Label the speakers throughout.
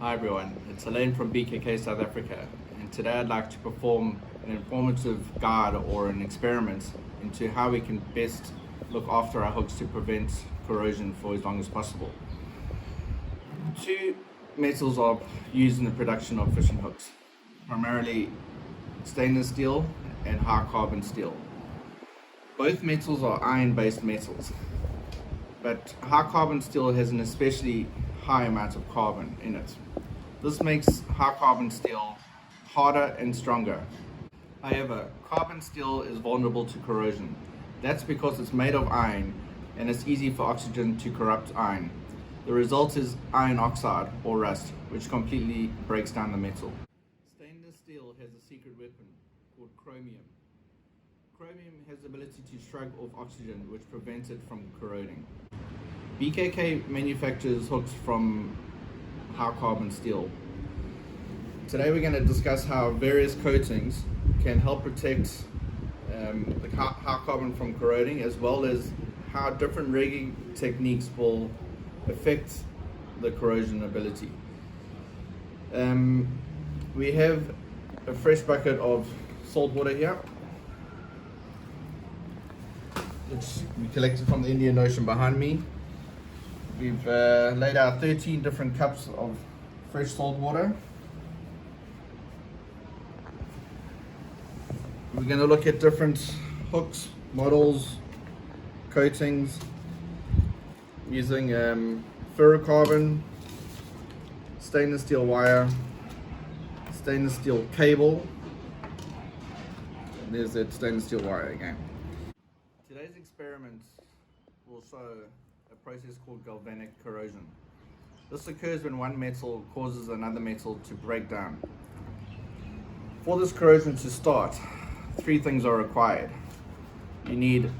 Speaker 1: Hi everyone, it's Elaine from BKK South Africa, and today I'd like to perform an informative guide or an experiment into how we can best look after our hooks to prevent corrosion for as long as possible. Two metals are used in the production of fishing hooks, primarily stainless steel and high carbon steel. Both metals are iron-based metals, but high carbon steel has an especially high amount of carbon in it. This makes high carbon steel harder and stronger. However, carbon steel is vulnerable to corrosion. That's because it's made of iron and it's easy for oxygen to corrupt iron. The result is iron oxide or rust, which completely breaks down the metal. Stainless steel has a secret weapon called chromium. Chromium has the ability to shrug off oxygen, which prevents it from corroding. BKK manufactures hooks from high carbon steel. Today we're going to discuss how various coatings can help protect the high carbon from corroding, as well as how different rigging techniques will affect the corrosion ability. We have a fresh bucket of salt water here, which we collected from the Indian Ocean behind me. We've laid out 13 different cups of fresh salt water. We're going to look at different hooks, models, coatings, using ferrocarbon, stainless steel wire, stainless steel cable. There's that stainless steel wire again. Today's experiment will show a process called galvanic corrosion. This occurs when one metal causes another metal to break down. For this corrosion to start, three things are required. You need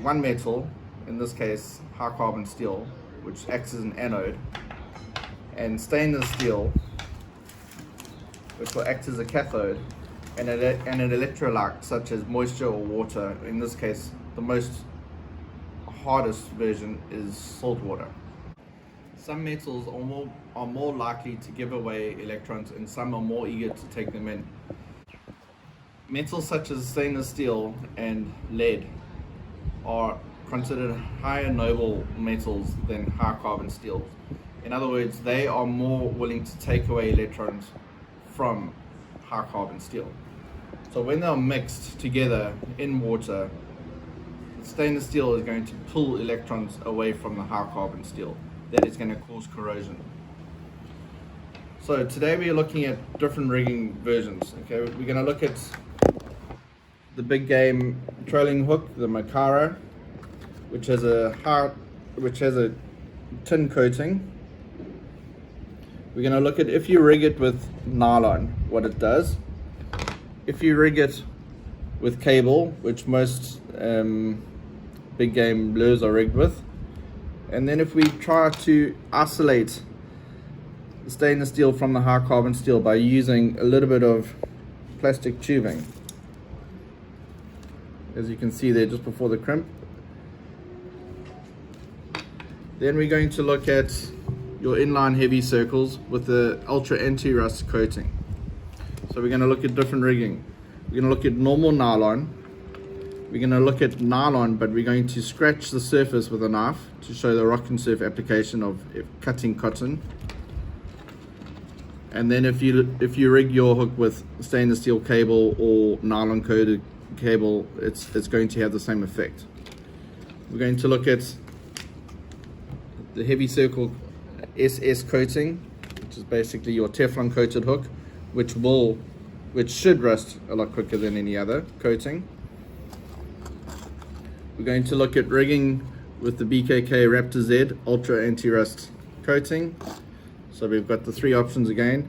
Speaker 1: one metal, in this case high carbon steel, which acts as an anode, and stainless steel, which will act as a cathode, and an electrolyte such as moisture or water. In this case, the most hardest version is salt water. Some metals are more likely to give away electrons, and some are more eager to take them in. Metals such as stainless steel and lead are considered higher noble metals than high carbon steel. In other words, they are more willing to take away electrons from high carbon steel. So when they're mixed together in water, stainless steel is going to pull electrons away from the high carbon steel. That is going to cause corrosion. So today we are looking at different rigging versions. Okay, we're going to look at the big game trolling hook, the Makara, which has a tin coating. We're going to look at, if you rig it with nylon, what it does. If you rig it with cable, which most big game lures are rigged with, and then if we try to isolate the stainless steel from the high carbon steel by using a little bit of plastic tubing, as you can see there just before the crimp. Then we're going to look at your inline heavy circles with the ultra anti-rust coating. So we're going to look at different rigging. We're going to look at normal nylon. We're going to look at nylon, but we're going to scratch the surface with a knife to show the rock and surf application of cutting cotton. And then if you rig your hook with stainless steel cable or nylon coated cable, it's going to have the same effect. We're going to look at the heavy circle SS coating, which is basically your Teflon coated hook, which should rust a lot quicker than any other coating. We're going to look at rigging with the BKK Raptor Z Ultra Anti-Rust coating. So we've got the three options again.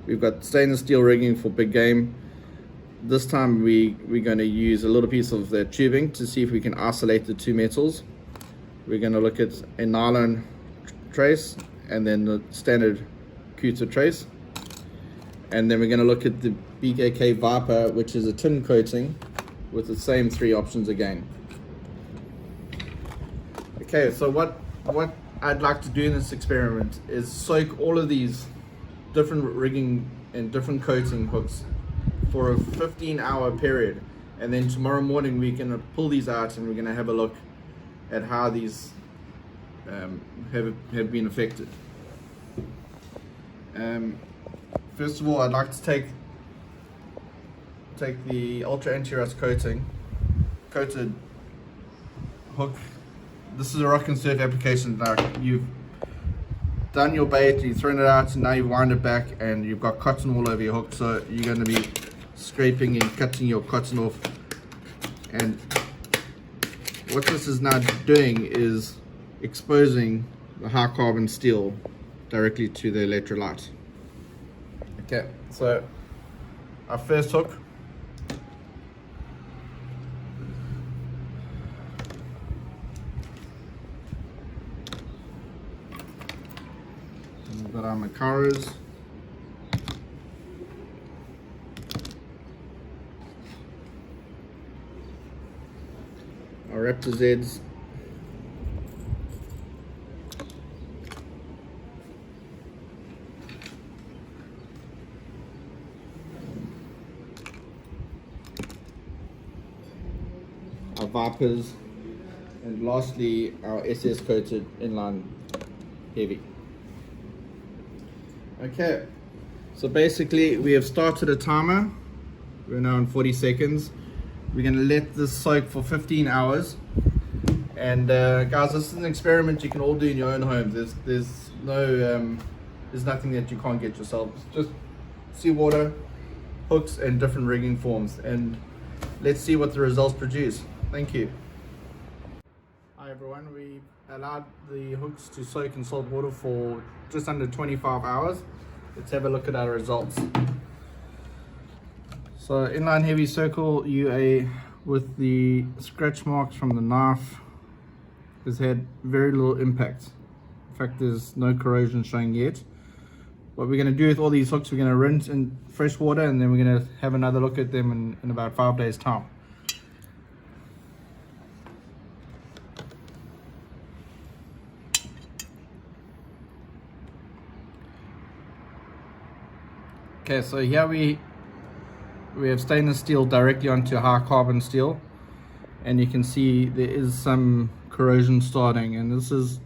Speaker 1: We've got stainless steel rigging for big game. This time we're going to use a little piece of the tubing to see if we can isolate the two metals. We're going to look at a nylon trace and then the standard cutter trace. And then we're going to look at the BKK Viper, which is a tin coating with the same three options again. Okay, so what I'd like to do in this experiment is soak all of these different rigging and different coating hooks for a 15-hour period, and then tomorrow morning we're going to pull these out and we're going to have a look at how these have been affected. First of all, I'd like to take the ultra anti-rust coated hook. This is a rock and surf application. Now you've done your bait, you've thrown it out, and now you wind it back and you've got cotton all over your hook, so you're going to be scraping and cutting your cotton off. And what this is now doing is exposing the high carbon steel directly to the electrolyte. Okay, so our first hook, we've got our Macaros, our Raptor Zs, our Vipers, and lastly our SS coated inline heavy. Okay, so basically we have started a timer. We're now on 40 seconds. We're going to let this soak for 15 hours. And guys, this is an experiment you can all do in your own home. There's nothing that you can't get yourself. It's just seawater, hooks, and different rigging forms. And let's see what the results produce. Thank you. Hi everyone, we allowed the hooks to soak in salt water for just under 25 hours. Let's have a look at our results. So inline heavy circle UA with the scratch marks from the knife has had very little impact. In fact, there's no corrosion showing yet. What we're going to do with all these hooks, we're going to rinse in fresh water, and then we're going to have another look at them in about 5 days time. Okay, so here we have stainless steel directly onto high carbon steel, and you can see there is some corrosion starting, and it's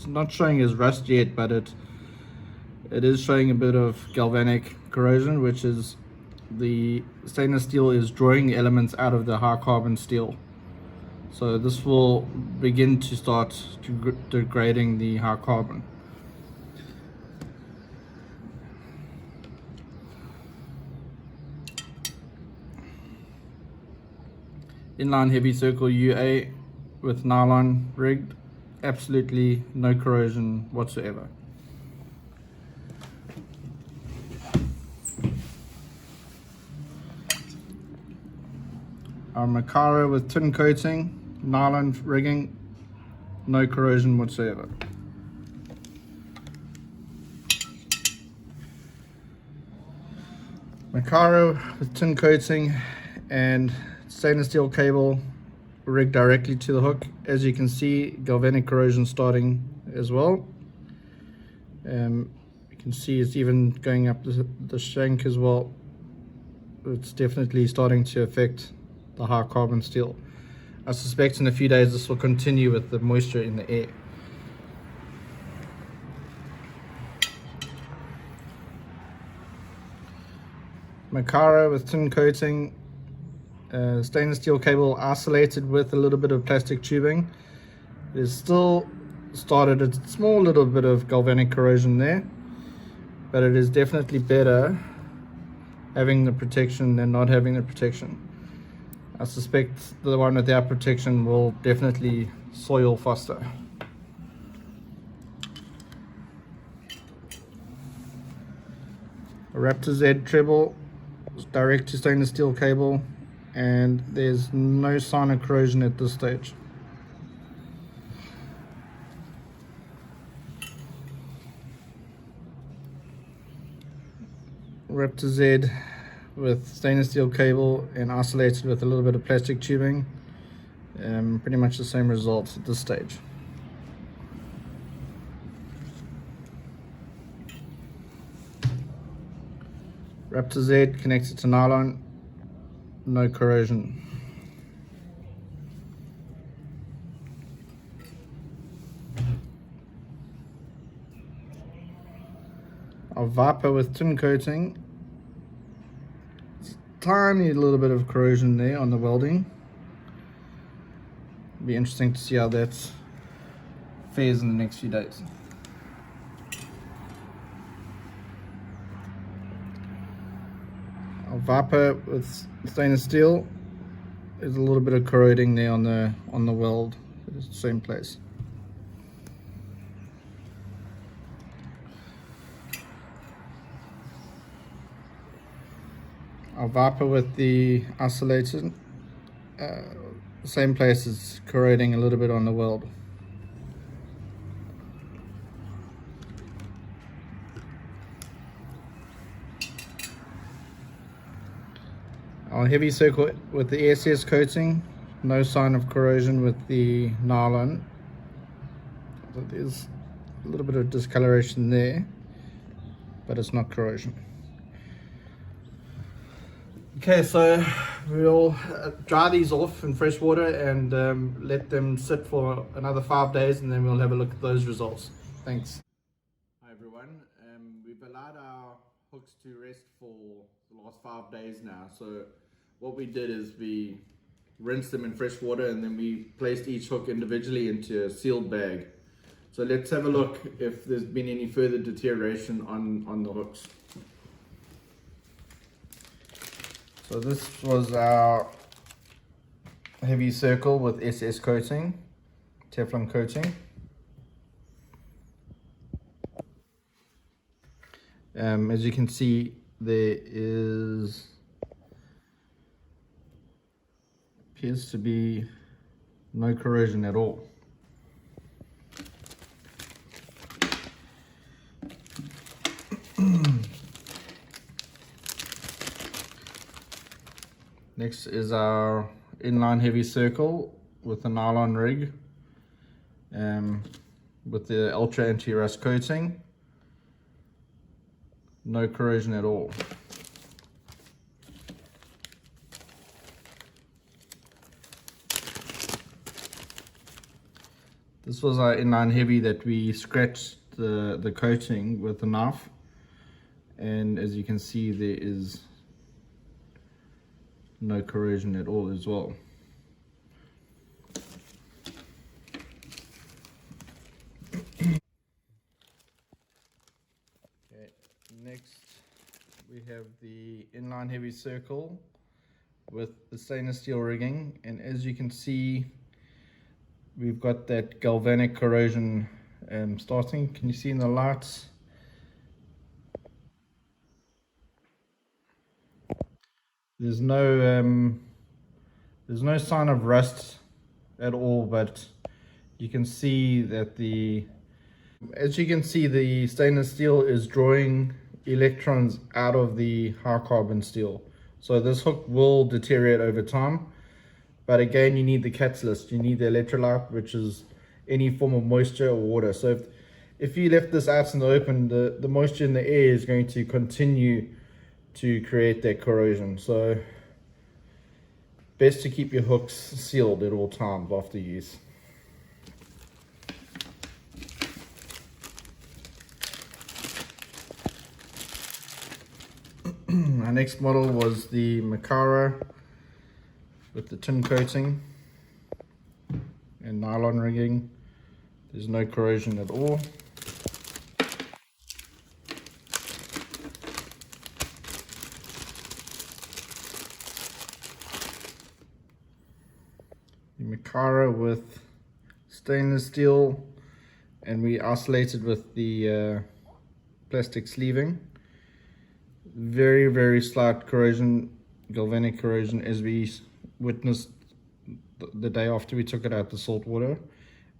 Speaker 1: not showing as rust yet, but it is showing a bit of galvanic corrosion, which is the stainless steel is drawing elements out of the high carbon steel. So this will begin to start degrading the high carbon. Inline heavy circle UA with nylon rigged, absolutely no corrosion whatsoever. Our Macaro with tin coating, nylon rigging, no corrosion whatsoever. Macaro with tin coating and stainless steel cable rigged directly to the hook. As you can see, galvanic corrosion starting as well. You can see it's even going up the shank as well. It's definitely starting to affect the high carbon steel. I suspect in a few days this will continue with the moisture in the air. Macaro with tin coating, stainless steel cable isolated with a little bit of plastic tubing. There's still started a small little bit of galvanic corrosion there, but it is definitely better having the protection than not having the protection. I suspect the one without protection will definitely soil faster. A Raptor Z treble, direct to stainless steel cable, and there's no sign of corrosion at this stage. Raptor Z with stainless steel cable and isolated with a little bit of plastic tubing. Pretty much the same results at this stage. Raptor Z connected to nylon, no corrosion. Our Viper with tin coating, tiny little bit of corrosion there on the welding. Be interesting to see how that fares in the next few days. Our Viper with stainless steel, there's a little bit of corroding there on the weld, it's the same place. Our Viper with the isolated, same place is corroding a little bit on the weld. Our heavy circle with the SS coating, no sign of corrosion with the nylon. So there's a little bit of discoloration there, but it's not corrosion. Okay, so we'll dry these off in fresh water and let them sit for another 5 days, and then we'll have a look at those results. Thanks. Hi everyone, we've allowed our hooks to rest for the last 5 days now. So what we did is we rinsed them in fresh water, and then we placed each hook individually into a sealed bag. So let's have a look if there's been any further deterioration on the hooks. So this was our heavy circle with SS coating, Teflon coating. As you can see, there appears to be no corrosion at all. Next is our inline heavy circle with a nylon rig, with the ultra anti-rust coating. No corrosion at all. This was our inline heavy that we scratched the coating with a knife, and as you can see, there is no corrosion at all as well. Okay, next we have the inline heavy circle with the stainless steel rigging, and as you can see, we've got that galvanic corrosion starting. Can you see in the lights? There's no sign of rust at all, but you can see that the stainless steel is drawing electrons out of the high carbon steel. So this hook will deteriorate over time, but again, you need the catalyst, you need the electrolyte, which is any form of moisture or water. So if you left this out in the open, the moisture in the air is going to continue to create that corrosion. So best to keep your hooks sealed at all times after use. Our next model was the Makara with the tin coating and nylon rigging. There's no corrosion at all. The Makara with stainless steel, and we isolated with the plastic sleeving. Very, very slight corrosion, galvanic corrosion, as we witnessed the day after we took it out the salt water,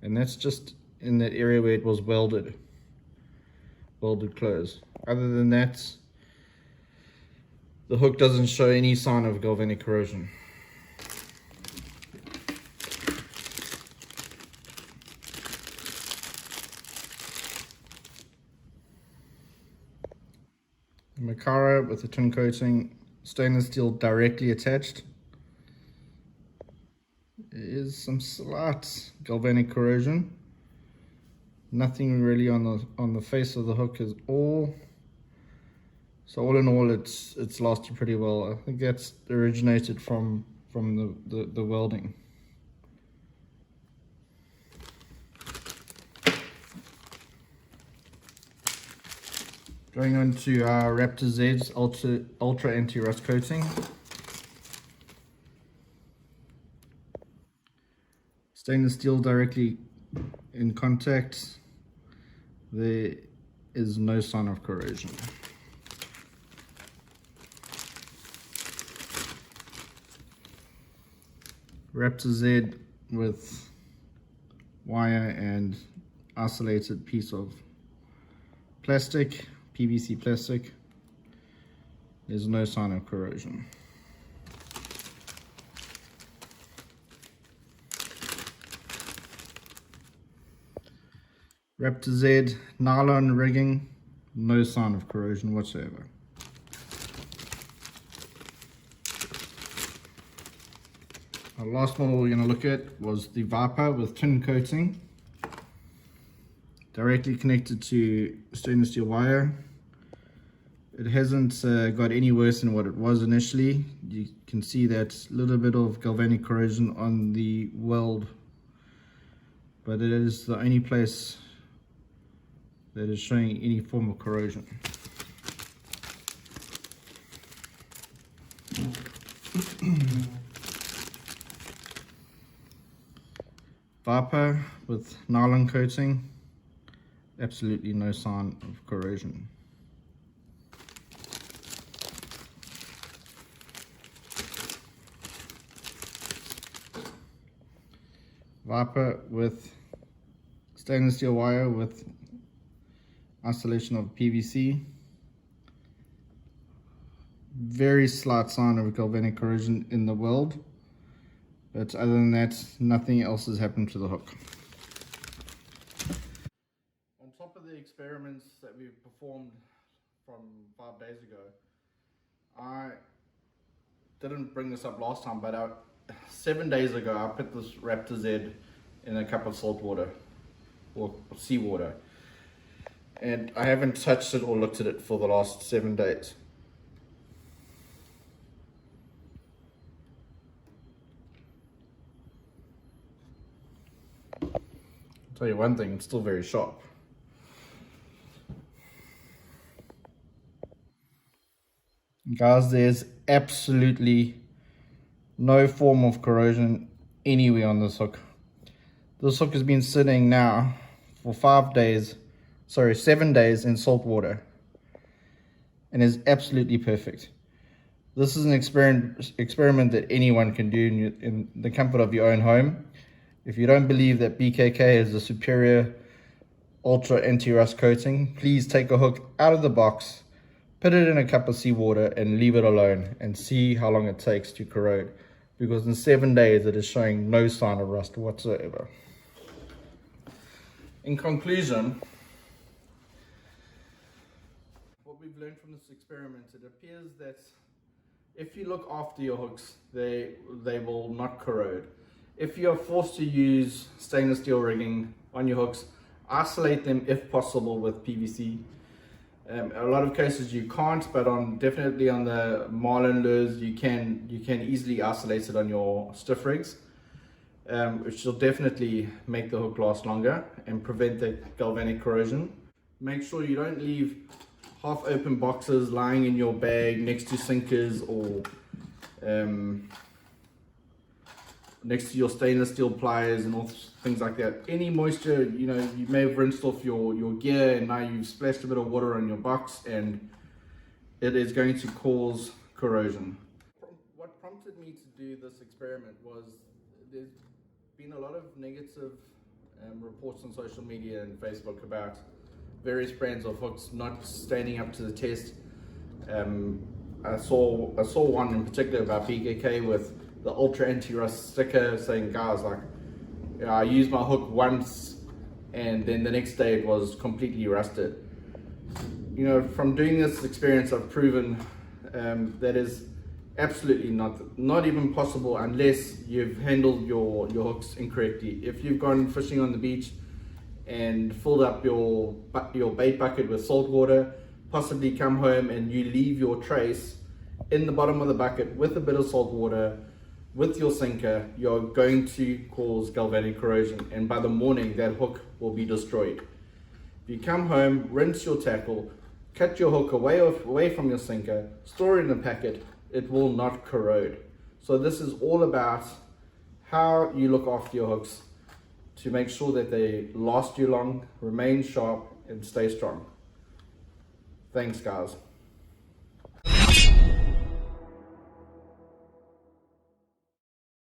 Speaker 1: and that's just in that area where it was welded closed. Other than that, the hook doesn't show any sign of galvanic corrosion. Makara with a tin coating, stainless steel directly attached. There is some slight galvanic corrosion. Nothing really on the face of the hook is all. So all in all, it's lasted pretty well. I think that's originated from the welding. Going on to our Raptor Z's Ultra Anti-Rust Coating. Stainless steel directly in contact. There is no sign of corrosion. Raptor Z with wire and isolated piece of plastic, PVC plastic. There's no sign of corrosion. Raptor Z nylon rigging, no sign of corrosion whatsoever. Our last model we're going to look at was the Viper with tin coating, directly connected to stainless steel wire. It hasn't got any worse than what it was initially. You can see that little bit of galvanic corrosion on the weld, but it is the only place that is showing any form of corrosion. Viper with nylon coating, absolutely no sign of corrosion. Viper with stainless steel wire with isolation of PVC. Very slight sign of galvanic corrosion in the weld, but other than that, nothing else has happened to the hook. On top of the experiments that we performed from 5 days ago, I didn't bring this up last time, but 7 days ago I put this Raptor Z in a cup of salt water or seawater, and I haven't touched it or looked at it for the last 7 days. I'll tell you one thing, it's still very sharp. Guys, there's absolutely no form of corrosion anywhere on this hook. This hook has been sitting now for 7 days in salt water and is absolutely perfect. This is an experiment that anyone can do in the comfort of your own home. If you don't believe that BKK is a superior ultra anti-rust coating, please take a hook out of the box, put it in a cup of seawater and leave it alone and see how long it takes to corrode, because in 7 days it is showing no sign of rust whatsoever. In conclusion, what we've learned from this experiment, it appears that if you look after your hooks, they will not corrode. If you're forced to use stainless steel rigging on your hooks, isolate them if possible with PVC. A lot of cases you can't, but definitely on the marlin lures you can easily isolate it on your stiff rigs, which will definitely make the hook last longer and prevent the galvanic corrosion. Make sure you don't leave half open boxes lying in your bag next to sinkers or next to your stainless steel pliers and all things like that. Any moisture, you may have rinsed off your gear and now you've splashed a bit of water on your box and it is going to cause corrosion. What prompted me to do this experiment was there's been a lot of negative reports on social media and Facebook about various brands of hooks not standing up to the test. I saw one in particular about BKK with the ultra anti-rust sticker saying, guys, like, I used my hook once and then the next day it was completely rusted. you know, from doing this experience, I've proven that is absolutely not even possible unless you've handled your hooks incorrectly. If you've gone fishing on the beach and filled up your bait bucket with salt water, possibly come home and you leave your trace in the bottom of the bucket with a bit of salt water with your sinker, you're going to cause galvanic corrosion, and by the morning that hook will be destroyed. If you come home, rinse your tackle, cut your hook away from your sinker, store it in a packet, it will not corrode. So this is all about how you look after your hooks to make sure that they last you long, remain sharp, and stay strong. Thanks, guys.